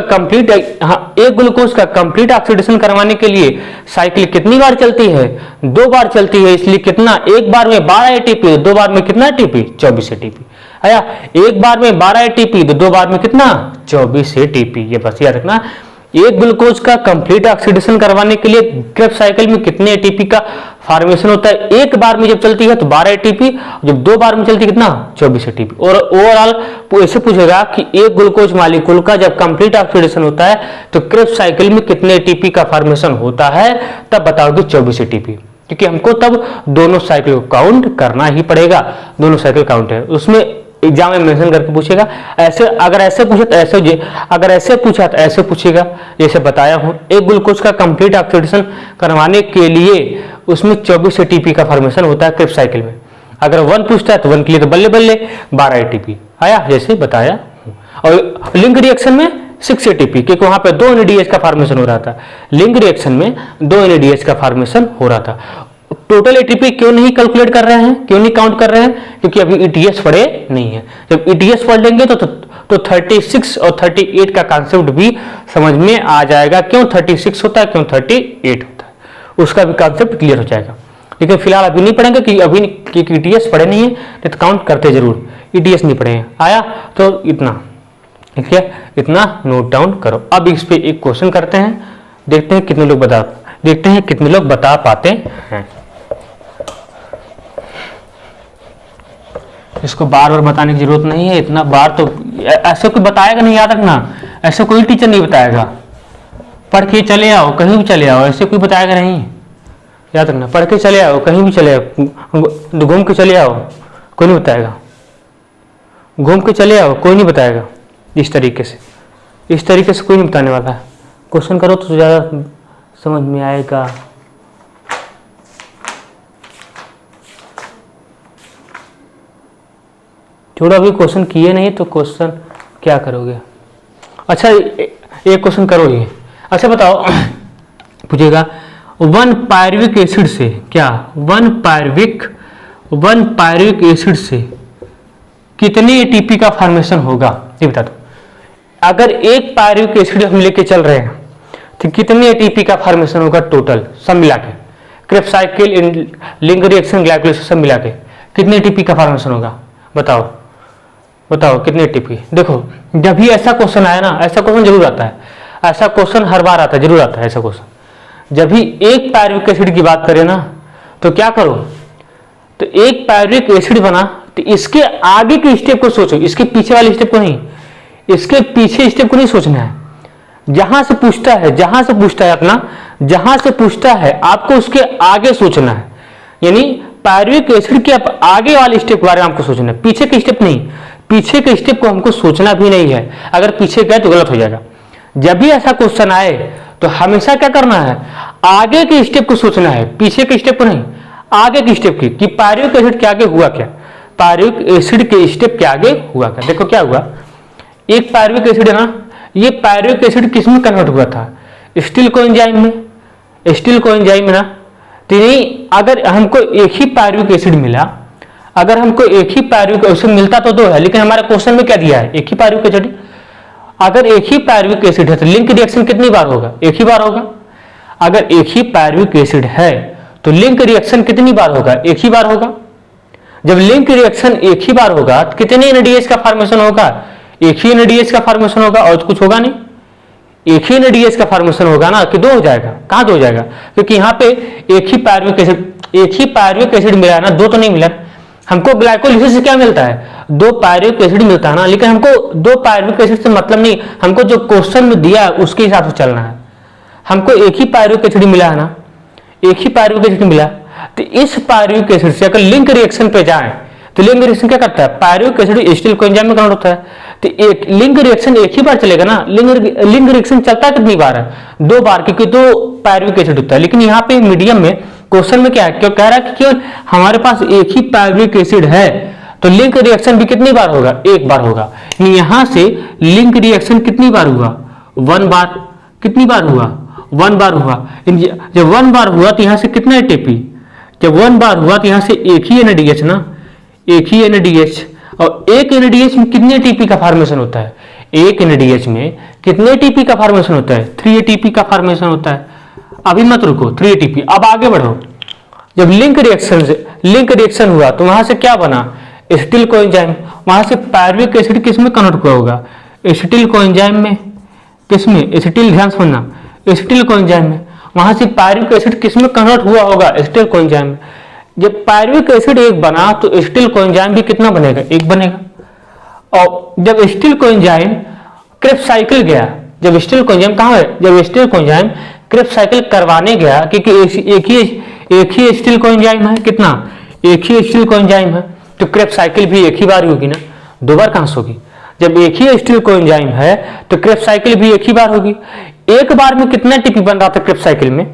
कंप्लीट ऑक्सीडेशन करवाने के लिए साइकिल कितनी बार चलती है 2 बार चलती है। इसलिए कितना एक बार में 12 एटीपी, 2 बार में कितना एटीपी 24 एटीपी आया। एक बार में 12 एटीपी तो 2 बार में कितना 24 एटीपी। ये बस याद रखना एक ग्लूकोज का कंप्लीट ऑक्सीडेशन करवाने के लिए क्रेब्स साइकिल में कितने एटीपी का फॉर्मेशन होता है। एक बार में जब चलती है तो 12 एटीपी, जब 2 बार में चलती है कितना 24 एटीपी। और ओवरऑल ऐसे पूछेगा कि एक ग्लूकोज मॉलिक्यूल का जब कंप्लीट ऑक्सीडेशन होता है तो क्रेब्स साइकिल में कितने एटीपी का फॉर्मेशन होता है, तब बताओगे 24 एटीपी, क्योंकि हमको तब दोनों साइकिल को काउंट करना ही पड़ेगा। दोनों साइकिल काउंट है, उसमें एग्जाम में मेंशन करके पूछेगा। अगर ऐसे पूछे तो ऐसे पूछेगा जैसे बताया हूं। एक ग्लूकोज का कंप्लीट ऑक्सीडेशन करवाने के लिए उसमें 24 एटीपी का फॉर्मेशन होता है क्रेब्स साइकिल में। अगर 1 पूछता है तो 1 के लिए तो बल्ले बल्ले 12 एटीपी आया जैसे बताया हूं। और लिंक रिएक्शन में 6 एटीपी, क्योंकि वहां पे 2 एनएडीएच का फॉर्मेशन हो रहा था। लिंक रिएक्शन में 2 एनएडीएच का फॉर्मेशन हो रहा था। टोटल एटीपी क्यों नहीं कैलकुलेट कर रहे हैं, क्यों नहीं काउंट कर रहे हैं, क्योंकि अभी ईटीएस पढ़े नहीं है। जब ईटीएस पढ़ लेंगे तो 36 और 38 का कॉन्सेप्ट भी समझ में आ जाएगा। क्यों 36 होता है, क्यों 38 होता है, उसका भी कॉन्सेप्ट क्लियर हो जाएगा। लेकिन फिलहाल अभी नहीं पढ़ेंगे कि अभी ईटीएस पढ़े नहीं है, तो काउंट करते जरूर। ईटीएस नहीं पढ़े हैं आया तो इतना, ठीक है, इतना नोट डाउन करो। अब इस पे एक क्वेश्चन करते हैं, देखते हैं कितने लोग बता पाते हैं। इसको बार बार बताने की जरूरत नहीं है, इतना बार तो ऐसे कोई बताएगा नहीं, याद रखना, ऐसे कोई टीचर नहीं बताएगा। पढ़ के चले आओ, कहीं भी चले आओ, ऐसे कोई बताएगा नहीं, याद रखना। पढ़ के चले आओ, कहीं भी चले आओ, घूम के चले आओ, कोई नहीं बताएगा। घूम के चले आओ, कोई नहीं बताएगा। इस तरीके से कोई नहीं बताने वाला है। क्वेश्चन करो तो ज़्यादा समझ में आएगा। छोड़ो, अभी क्वेश्चन किए नहीं तो क्वेश्चन क्या करोगे। अच्छा एक क्वेश्चन करो ये। अच्छा बताओ, पूछेगा 1 पायरुविक एसिड से क्या 1 पायरुविक एसिड से कितने एटीपी का फॉर्मेशन होगा, ये बता दो। अगर एक पायरुविक एसिड हम लेके चल रहे हैं तो कितने एटीपी का फॉर्मेशन होगा टोटल, सब मिला के, Krebs cycle, link reaction, glycolysis सब मिला के कितने एटीपी का फॉर्मेशन होगा, बताओ कितने एटीपी। देखो जब भी ऐसा क्वेश्चन आया ना, ऐसा क्वेश्चन जरूर आता है, ऐसा क्वेश्चन हर बार आता है, जरूर आता है ऐसा क्वेश्चन। जब भी एक पायरुविक एसिड की बात करें ना तो क्या करो, तो एक पायरुविक एसिड बना तो इसके आगे के स्टेप को सोचो, इसके पीछे वाले स्टेप को नहीं, इसके पीछे स्टेप को नहीं सोचना है। जहां से पूछता है आपको उसके आगे सोचना है। यानी पायरुविक एसिड के आगे वाले स्टेप के बारे में आपको सोचना है, पीछे के स्टेप नहीं। पीछे के स्टेप को हमको सोचना भी नहीं है, अगर पीछे गए तो गलत हो जाएगा। जब भी ऐसा क्वेश्चन आए तो हमेशा क्या करना है, आगे के स्टेप को सोचना है, पीछे के स्टेप को नहीं। आगे की स्टेप की कि पायरुविक एसिड के आगे हुआ क्या, पायरुविक एसिड के स्टेप के आगे हुआ क्या। देखो क्या हुआ, एक पायरुविक एसिड है ना, ये पायरुविक एसिड किस में कन्वर्ट हुआ था, स्टील कोएंजाइम में, स्टील कोएंजाइम में ना। तो अगर हमको एक ही पायरुविक एसिड मिला, अगर हमको एक ही पायरुविक एसिड मिलता तो दो है, लेकिन हमारे क्वेश्चन में क्या दिया है, एक ही पायरुविक एसिड। अगर एक ही पायरुविक एसिड है तो लिंक रिएक्शन कितनी बार होगा, एक ही बार होगा। अगर एक ही पायरुविक एसिड है तो लिंक रिएक्शन कितनी बार होगा, एक ही बार होगा। जब लिंक रिएक्शन एक ही बार होगा तो कितने एनएडीएच का फॉर्मेशन होगा, एक ही एनएडीएच का फॉर्मेशन होगा और कुछ होगा नहीं। एक ही एनएडीएच का फॉर्मेशन होगा ना, कि दो हो जाएगा, कहां दो हो जाएगा, क्योंकि यहाँ पे एक ही पायरुविक एसिड मिला है ना, दो तो नहीं मिला। हमको ग्लाइकोलिसिस से क्या मिलता है, दो पायरुविक एसिड मिलता है ना, लेकिन हमको दो पायरुविक एसिड से मतलब नहीं, हमको जो क्वेश्चन में दिया है उसके हिसाब से चलना है। हमको एक ही पायरुविक एसिड मिला है ना, एक ही पायरुविक एसिड मिला, तो इस पायरुविक एसिड से अगर लिंक रिएक्शन पे जाए तो लिंक रिएक्शन क्या करता है, पायरुविक एसिड स्टील कोएंजाइम में कन्वर्ट होता है। तो एक लिंक रिएक्शन एक ही बार चलेगा ना, लिंक रिएक्शन चलता कितनी बार है, दो बार, क्योंकि दो पायरुविक एसिड होता है। लेकिन यहाँ पे मीडियम में क्वेश्चन में क्या है, क्यों कह रहा है कि क्यों हमारे पास एक ही पायरुविक एसिड है तो लिंक रिएक्शन भी कितनी बार होगा, एक बार होगा। यहां से लिंक रिएक्शन कितनी बार हुआ, वन बार, कितनी बार हुआ, वन बार हुआ। जब वन बार हुआ तो यहां से कितना एटीपी, जब वन बार हुआ तो यहां से एक ही एनएडीएच ना, एक ही एनएडीएच, और एक एनएडीएच में कितने एटीपी का फॉर्मेशन होता है, एक एनएडीएच में कितने एटीपी का फॉर्मेशन होता है, 3 एटीपी का फॉर्मेशन होता है। अभी मत रुको, 3 एटीपी। अब आगे बढ़ो, जब लिंक रिएक्शन हुआ तो वहां से क्या बना, एसिटिल कोएंजाइम, वहां से पायरुविक एसिड किस में कन्वर्ट हुआ होगा, एसिटिल कोएंजाइम में, किस में, एसिटिल, ध्यान सुनना, एसिटिल कोएंजाइम में। वहां से पायरुविक एसिड किस में कन्वर्ट हुआ होगा, एसिटिल कोएंजाइम में। जब पायरुविक एसिड एक बना तो एसिटिल कोएंजाइम भी कितना बनेगा, एक बनेगा। और जब एसिटिल कोएंजाइम क्रेब्स साइकिल गया, जब एसिटिल कोएंजाइम कहां है, जब एसिटिल कोएंजाइम क्रेब्स साइकिल करवाने गया, क्योंकि एक ही एसिटिल कोएंजाइम है, कितना, एक ही एसिटिल कोएंजाइम है, तो क्रेब्स साइकिल भी एक ही बार होगी ना, दो बार कहां से होगी। जब एक ही एसिटिल कोएंजाइम है तो क्रेब्स साइकिल भी एक ही बार होगी। एक बार में कितना एटीपी बन रहा था क्रेब्स साइकिल में,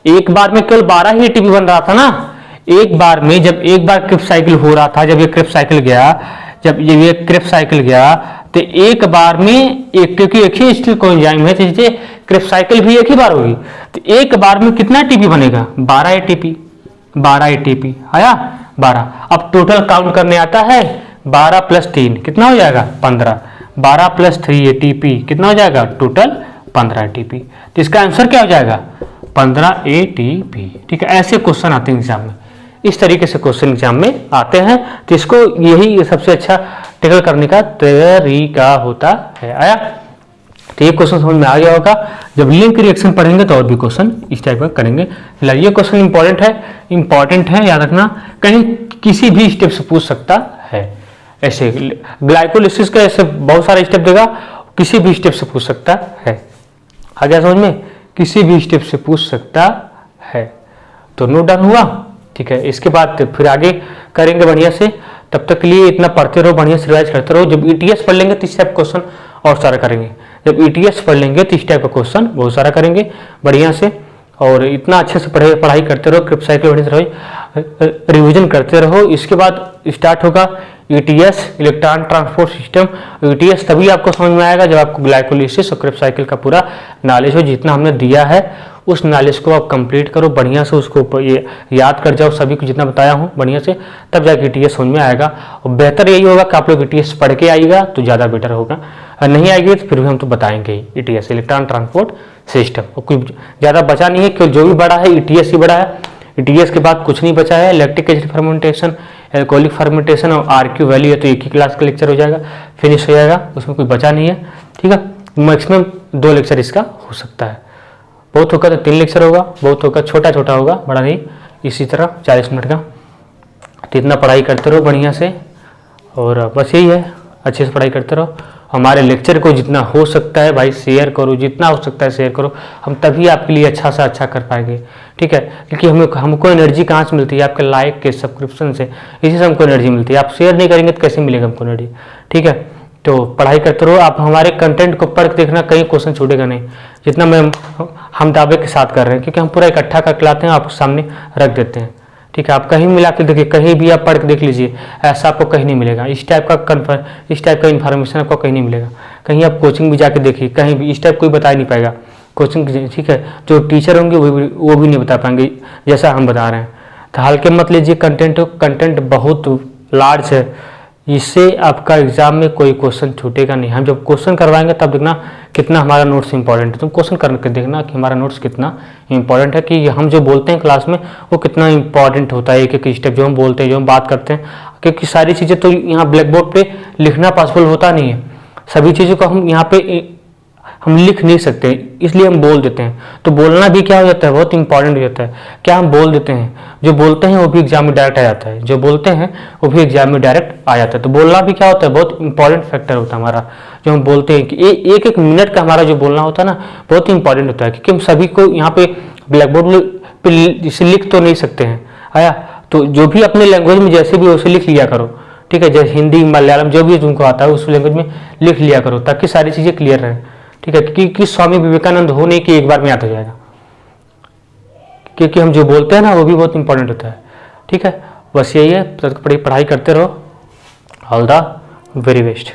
एक बार में केवल 12 ही एटीपी बन रहा था ना। एक बार में जब एक बार क्रेब्स साइकिल हो रहा था, जब ये क्रेब्स साइकिल गया, जब ये क्रेब्स साइकिल गया तो एक बार में एक, क्योंकि एक ही एसिटिल कोएंजाइम है तो क्रेब्स साइकिल भी एक ही बार होगी, तो एक बार में कितना एटीपी बनेगा, 12 एटीपी, 12 एटीपी आया, 12। अब टोटल काउंट करने आता है, 12 + 3 कितना हो जाएगा, 15, 12 + 3 एटीपी कितना हो जाएगा, टोटल 15 एटीपी। तो इसका आंसर क्या हो जाएगा, 15 एटीपी। ठीक है, ऐसे क्वेश्चन आते हैं एग्जाम में, इस तरीके से क्वेश्चन एग्जाम में आते हैं। तो इसको यही सबसे अच्छा टैकल करने का तरीका होता है। आया, तो ये क्वेश्चन समझ में आ गया होगा। जब लिंक रिएक्शन पढ़ेंगे तो और भी क्वेश्चन इस टाइप का करेंगे। फिलहाल ये क्वेश्चन इंपॉर्टेंट है, याद रखना, कहीं किसी भी स्टेप से पूछ सकता है। ऐसे ग्लाइकोलिसिस का ऐसे बहुत सारे स्टेप देगा, किसी भी स्टेप से पूछ सकता है। आ गया समझ में, किसी भी स्टेप से पूछ सकता है। तो नोट डाउन हुआ, ठीक है। इसके बाद फिर आगे करेंगे बढ़िया से। तब तक के लिए इतना पढ़ते रहो, बढ़िया से रिवाइज करते रहो। जब ईटीएस पढ़ लेंगे तो इस टाइप क्वेश्चन और सारा करेंगे। जब ईटीएस पढ़ लेंगे तो इस टाइप का क्वेश्चन बहुत सारा करेंगे बढ़िया से। और इतना अच्छे से पढ़ाई करते रहो, क्रेब्स साइकिल बढ़िया से रहो, रिविजन करते रहो। इसके बाद स्टार्ट होगा ETS, electron transport system. ETS तभी आपको समझ में आएगा जब आपको ग्लाइकोलिसिस और क्रेब्स साइकिल का पूरा नॉलेज हो। जितना हमने दिया है उस नॉलेज को आप कंप्लीट करो बढ़िया से, उसको ये याद कर जाओ सभी को जितना बताया हूँ बढ़िया से, तब जाके ईटीएस समझ में आएगा। और बेहतर यही होगा कि आप लोग ईटीएस पढ़ के आइएगा तो ज़्यादा बेटर होगा। नहीं आएगी तो फिर भी हम तो बताएंगे ईटीएस, इलेक्ट्रॉन ट्रांसपोर्ट सिस्टम। और कुछ ज़्यादा बचा नहीं है, क्योंकि जो भी बड़ा है ईटीएस ही बड़ा है। ईटीएस के बाद कुछ नहीं बचा है। Lactic acid fermentation, alcoholic fermentation और आरक्यू वैल्यू है, तो एक ही क्लास का लेक्चर हो जाएगा, फिनिश हो जाएगा, उसमें कोई बचा नहीं है। ठीक है, मैक्सिमम 2 लेक्चर इसका हो सकता है। बहुत होगा तो 3 लेक्चर होगा, बहुत होगा छोटा छोटा होगा, बड़ा नहीं। इसी तरह 40 मिनट का। तो इतना पढ़ाई करते रहो बढ़िया से, और बस यही है, अच्छे से पढ़ाई करते रहो। हमारे लेक्चर को जितना हो सकता है भाई शेयर करो, जितना हो सकता है शेयर करो, हम तभी आपके लिए अच्छा से अच्छा कर पाएंगे। ठीक है, क्योंकि हमको एनर्जी कहाँ से मिलती है, आपके लाइक के सब्सक्रिप्शन से, इसी से हमको एनर्जी मिलती है। आप शेयर नहीं करेंगे तो कैसे मिलेगा हमको एनर्जी। ठीक है, तो पढ़ाई करते रहो। आप हमारे कंटेंट को पढ़ के देखना, कहीं क्वेश्चन छूटेगा नहीं, जितना हम दावे के साथ कर रहे हैं, क्योंकि हम पूरा इकट्ठा करके लाते हैं, आपके सामने रख देते हैं। ठीक है, आप कहीं मिला के देखिए, कहीं भी आप पढ़ के देख लीजिए, ऐसा आपको कहीं नहीं मिलेगा। इस टाइप का इन्फॉर्मेशन आपको कहीं नहीं मिलेगा। कहीं आप कोचिंग भी जाके देखिए, कहीं भी इस टाइप कोई बता ही नहीं पाएगा कोचिंग, ठीक है। जो टीचर होंगे वो भी नहीं बता पाएंगे जैसा हम बता रहे हैं। तो हल्के मत लीजिए, कंटेंट बहुत लार्ज है, इससे आपका एग्जाम में कोई क्वेश्चन छूटेगा नहीं। हम जब क्वेश्चन करवाएंगे तब देखना कितना हमारा नोट्स इंपॉर्टेंट है। तुम क्वेश्चन करके देखना कि हमारा नोट्स कितना इंपॉर्टेंट है, कि हम जो बोलते हैं क्लास में वो कितना इंपॉर्टेंट होता है, एक एक स्टेप जो हम बोलते हैं, जो हम बात करते हैं। क्योंकि सारी चीज़ें तो यहाँ ब्लैक बोर्ड पे लिखना पॉसिबल होता नहीं है, सभी चीज़ों को हम यहाँ पे हम लिख नहीं सकते, इसलिए हम बोल देते हैं। तो बोलना भी क्या हो जाता है, बहुत इंपॉर्टेंट हो जाता है। क्या हम बोल देते हैं, जो बोलते हैं वो भी एग्जाम में डायरेक्ट आ जाता है, जो बोलते हैं वो भी एग्जाम में डायरेक्ट आ जाता है। तो बोलना भी क्या होता है, बहुत इंपॉर्टेंट फैक्टर होता है हमारा। जो हम बोलते हैं कि एक एक मिनट का हमारा जो बोलना होता है ना, बहुत इंपॉर्टेंट होता है। क्योंकि हम सभी को यहाँ पे ब्लैक बोर्ड पे इसे लिख तो नहीं सकते हैं, आया। तो जो भी अपने लैंग्वेज में जैसे भी उसे लिख लिया करो, ठीक है। जैसे हिंदी, मलयालम, जो भी तुमको आता है उस लैंग्वेज में लिख लिया करो, ताकि सारी चीज़ें क्लियर रहें, ठीक है। क्योंकि स्वामी विवेकानंद हो नहीं कि एक बार में याद हो जाएगा, क्योंकि हम जो बोलते हैं ना वो भी बहुत इंपॉर्टेंट होता है, ठीक है। बस यही है, पढ़ाई करते रहो। All the very best.